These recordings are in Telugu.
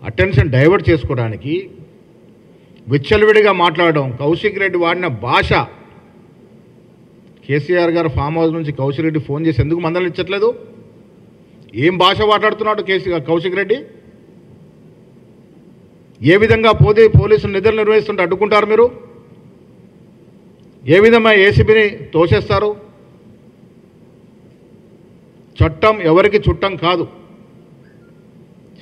అటెన్షన్ డైవర్ట్ చేసుకోవడానికి విచ్చలవిడిగా మాట్లాడడం, కౌశిక్ రెడ్డి వాడిన భాష. కేసీఆర్ గారు ఫామ్ హౌస్ నుంచి కౌశిక్ రెడ్డి ఫోన్ చేసి ఎందుకు మందలించట్లేదు? ఏం భాష మాట్లాడుతున్నాడు కౌశిక్ రెడ్డి? ఏ విధంగా పోలీసులు నిధులు నిర్వహిస్తుంటే అడ్డుకుంటారు మీరు? ఏ విధంగా ఏసీబీని తోసేస్తారు? చట్టం ఎవరికి చుట్టం కాదు.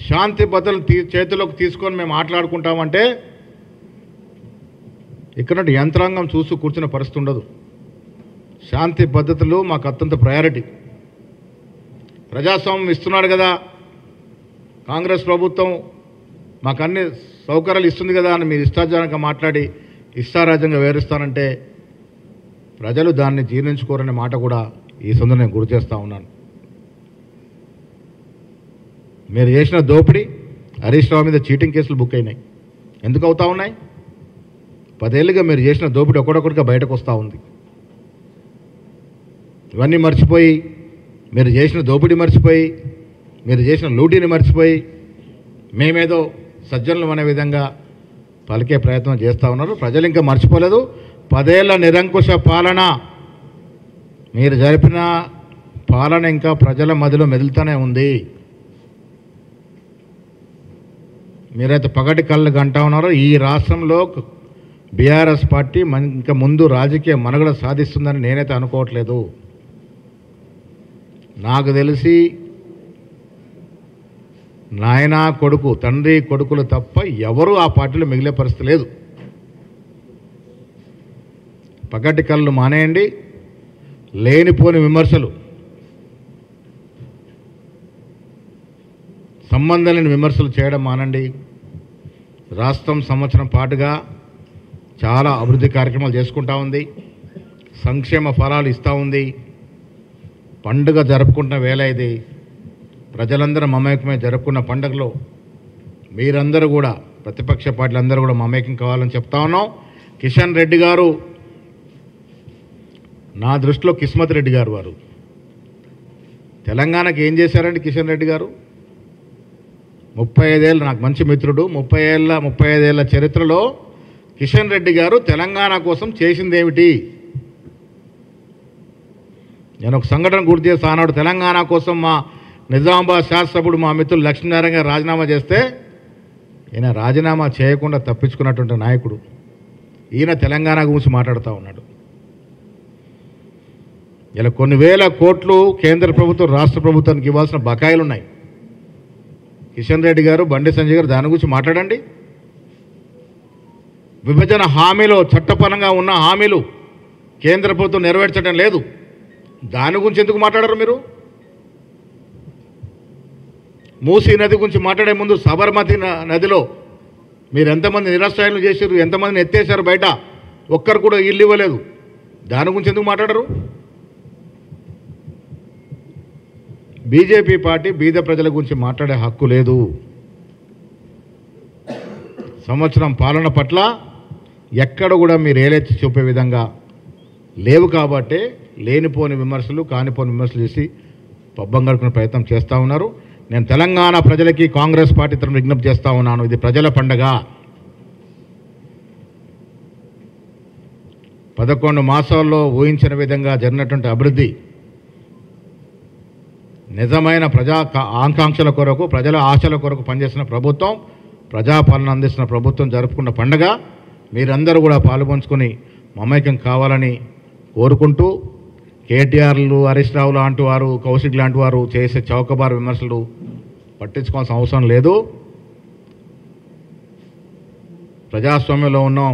శాంతి భద్రతలు చేతిలోకి తీసుకొని మేము మాట్లాడుకుంటామంటే ఇక్కడ యంత్రాంగం చూస్తూ కూర్చున్న పరిస్థితి ఉండదు. శాంతి భద్రతలు మాకు అత్యంత ప్రయారిటీ. ప్రజాస్వామ్యం ఇస్తున్నాడు కదా కాంగ్రెస్ ప్రభుత్వం, మాకు అన్ని సౌకర్యాలు ఇస్తుంది కదా అని మీరు ఇష్టాజనకంగా మాట్లాడి ఇష్టారాజ్యంగా వివరిస్తానంటే ప్రజలు దాన్ని జీర్ణించుకోరనే మాట కూడా ఈ సందర్భంగా నేను గుర్తు చేస్తూ ఉన్నాను. మీరు చేసిన దోపిడీ, హరీష్ రావు మీద చీటింగ్ కేసులు బుక్ అయినాయి. ఎందుకు అవుతా ఉన్నాయి? 10 ఏళ్ళుగా మీరు చేసిన దోపిడీ ఒక్కొక్కటిగా బయటకు వస్తూ ఉంది. ఇవన్నీ మర్చిపోయి, మీరు చేసిన దోపిడీ మర్చిపోయి, మీరు చేసిన లూటీని మర్చిపోయి మేమేదో సజ్జనులు అనే విధంగా పలికే ప్రయత్నం చేస్తూ ఉన్నారు. ప్రజలు ఇంకా మర్చిపోలేదు. 10 ఏళ్ల నిరంకుశ పాలన, మీరు జరిపిన పాలన ఇంకా ప్రజల మధ్యలో మెదులుతూనే ఉంది. మీరైతే పగటి కళ్ళు గంటా ఉన్నారు. ఈ రాష్ట్రంలో బీఆర్ఎస్ పార్టీ ఇంకా ముందు రాజకీయ మనుగడ సాధిస్తుందని నేనైతే అనుకోవట్లేదు. నాకు తెలిసి నాయన కొడుకు, తండ్రి కొడుకులు తప్ప ఎవరు ఆ పార్టీలో మిగిలే పరిస్థితి లేదు. పగటి కళ్ళు మానేయండి. లేనిపోని విమర్శలు, సంబంధం లేని విమర్శలు చేయడం మానండి. రాష్ట్రం సంవత్సరం పాటుగా చాలా అభివృద్ధి కార్యక్రమాలు చేసుకుంటా ఉంది, సంక్షేమ ఫలాలు ఇస్తూ ఉంది, పండుగ జరుపుకుంటున్న వేళ ఇది. ప్రజలందరూ మమేకమై జరుపుకున్న పండుగలో మీరందరూ కూడా, ప్రతిపక్ష పార్టీలందరూ కూడా మమేకం కావాలని చెప్తా ఉన్నాం. కిషన్ రెడ్డి గారు నా దృష్టిలో కిస్మత్ రెడ్డి గారు వారు. తెలంగాణకి ఏం చేశారండి కిషన్ రెడ్డి గారు? 35 ఏళ్ళు, నాకు మంచి మిత్రుడు. 35 ఏళ్ళ చరిత్రలో కిషన్ రెడ్డి గారు తెలంగాణ కోసం చేసిందేమిటి? నేను ఒక సంఘటన గుర్తు చేస్తా. ఆనాడు తెలంగాణ కోసం మా నిజామాబాద్ శాసనసభ్యుడు మా మిత్రులు లక్ష్మీనారాయణ గారు రాజీనామా చేస్తే ఈయన రాజీనామా చేయకుండా తప్పించుకున్నటువంటి నాయకుడు. ఈయన తెలంగాణ గురించి మాట్లాడుతూ ఉన్నాడు. ఇలా కొన్ని వేల కోట్లు కేంద్ర ప్రభుత్వం రాష్ట్ర ప్రభుత్వానికి ఇవ్వాల్సిన బకాయిలు ఉన్నాయి. కిషన్ రెడ్డి గారు, బండి సంజయ్ గారు దాని గురించి మాట్లాడండి. విభజన హామీలో చట్టపరంగా ఉన్న హామీలు కేంద్ర ప్రభుత్వం నెరవేర్చడం లేదు. దాని గురించి ఎందుకు మాట్లాడరు మీరు? మూసీ నది గురించి మాట్లాడే ముందు సబర్మతి నదిలో మీరు ఎంతమంది నిరాశ్రయాలు చేశారు, ఎంతమందిని ఎత్తేసారు బయట, ఒక్కరు కూడా ఇల్లు ఇవ్వలేదు. దాని గురించి ఎందుకు మాట్లాడరు? బీజేపీ పార్టీ బీద ప్రజల గురించి మాట్లాడే హక్కు లేదు. సంవత్సరం పాలన పట్ల ఎక్కడ కూడా మీరు ఏలెత్తి చూపే విధంగా లేవు కాబట్టే లేనిపోని విమర్శలు, కానిపోని విమర్శలు చేసి పబ్బం గడుపుకునే ప్రయత్నం చేస్తూ ఉన్నారు. నేను తెలంగాణ ప్రజలకి కాంగ్రెస్ పార్టీ తరఫున విజ్ఞప్తి చేస్తూ ఉన్నాను. ఇది ప్రజల పండగ. 11 మాసాల్లో ఊహించిన విధంగా జరిగినటువంటి అభివృద్ధి, నిజమైన ప్రజా ఆకాంక్షల కొరకు, ప్రజల ఆశల కొరకు పనిచేసిన ప్రభుత్వం, ప్రజాపాలన అందిస్తున్న ప్రభుత్వం జరుపుకున్న పండగ. మీరందరూ కూడా పాల్పంచుకొని మమైక్యం కావాలని కోరుకుంటూ, కేటీఆర్లు, హరీష్ రావు లాంటి వారు, కౌశిక్ లాంటి వారు చేసే చౌకబారు విమర్శలు పట్టించుకోవాల్సిన అవసరం లేదు. ప్రజాస్వామ్యంలో ఉన్నాం.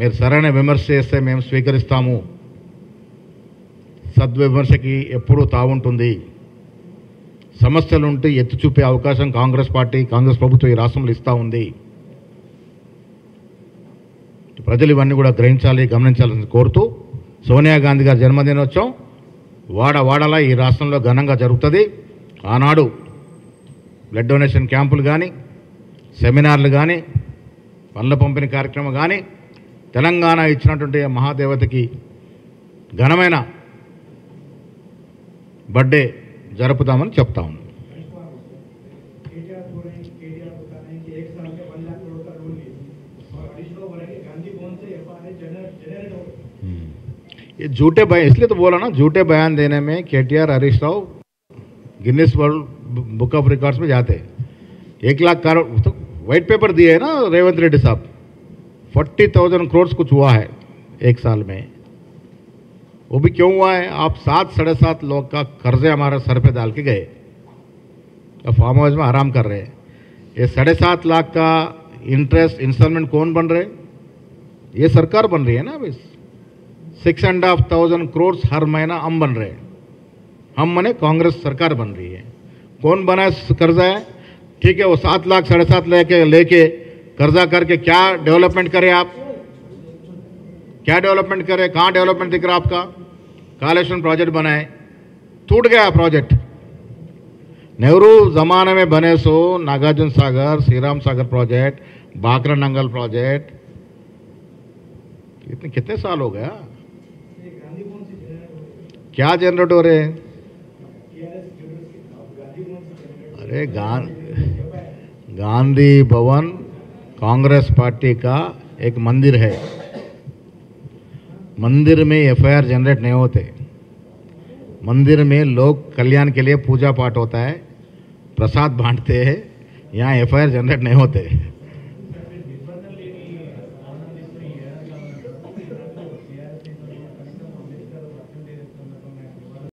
మీరు సరైన విమర్శ చేస్తే మేము స్వీకరిస్తాము. సద్విమర్శకి ఎప్పుడూ తావుంటుంది. సమస్యలుంటే ఎత్తి చూపే అవకాశం కాంగ్రెస్ పార్టీ, కాంగ్రెస్ ప్రభుత్వం ఈ రాష్ట్రంలో ఇస్తూ ఉంది. ప్రజలు ఇవన్నీ కూడా గ్రహించాలి, గమనించాలని కోరుతూ, సోనియా గాంధీ గారి జన్మదినోత్సవం వాడలా ఈ రాష్ట్రంలో ఘనంగా జరుగుతుంది. ఆనాడు బ్లడ్ డొనేషన్ క్యాంపులు కానీ, సెమినార్లు కానీ, పనుల పంపిణీ కార్యక్రమం కానీ, తెలంగాణ ఇచ్చినటువంటి మహాదేవతకి ఘనమైన బర్త్డే జరుపుతామని చెప్తా ఉన్నాం. बात हो रही है, केटीआर बता रहे हैं कि 1 साल में 1 लाख करोड़ का लोन लिए और हरीश राव बोले कि गांधी भवन से एफआरआई जनरेट हो गए। ये झूठे बयान, इसलिए तो बोला ना, झूठे बयान देने में KTR Harish Rao Guinness world book of records में जाते। 1 लाख करोड़ तो वाइट पेपर दिए है ना रेवंत रेड्डी साहब, 40,000 करोड़ कुछ हुआ है 1 साल में। वो भी क्यों हुआ है? आप 7-7.5 लोग का कर्जे हमारे सर पे डाल के गए, अब फार्म हाउस में आराम कर रहे हैं। ये 7.5 लाख का इंटरेस्ट इंस्टॉलमेंट कौन बन रहे? ये सरकार बन रही है ना। अभी 6,500 करोड़ हर महीना हम बन रहे हैं। हम मने कांग्रेस सरकार बन रही है। कौन बना है कर्जा है? ठीक है, वो 7 लाख 7.5 लेके कर्जा करके क्या डेवलपमेंट करे आप? क्या डेवलपमेंट करे? कहाँ डेवलपमेंट दिख रहा आपका? कालेश्वर प्रोजेक्ट बनाए, टूट गया प्रोजेक्ट। नेहरू जमाने में बने सो Nagarjuna Sagar, Shri Ram Sagar project, baccarat Nangal project, कितने साल हो गया? गांधी भवन से जनरेट हो गए। क्या जनरेट हो रहे हैं? अरे गांधी भवन कांग्रेस पार्टी का एक मंदिर है। मंदिर में एफआईआर जनरेट नहीं होते। मंदिर में लोग कल्याण के लिए पूजा पाठ होता है, प्रसाद बांटते हैं, यहाँ एफआईआर जनरेट नहीं होते।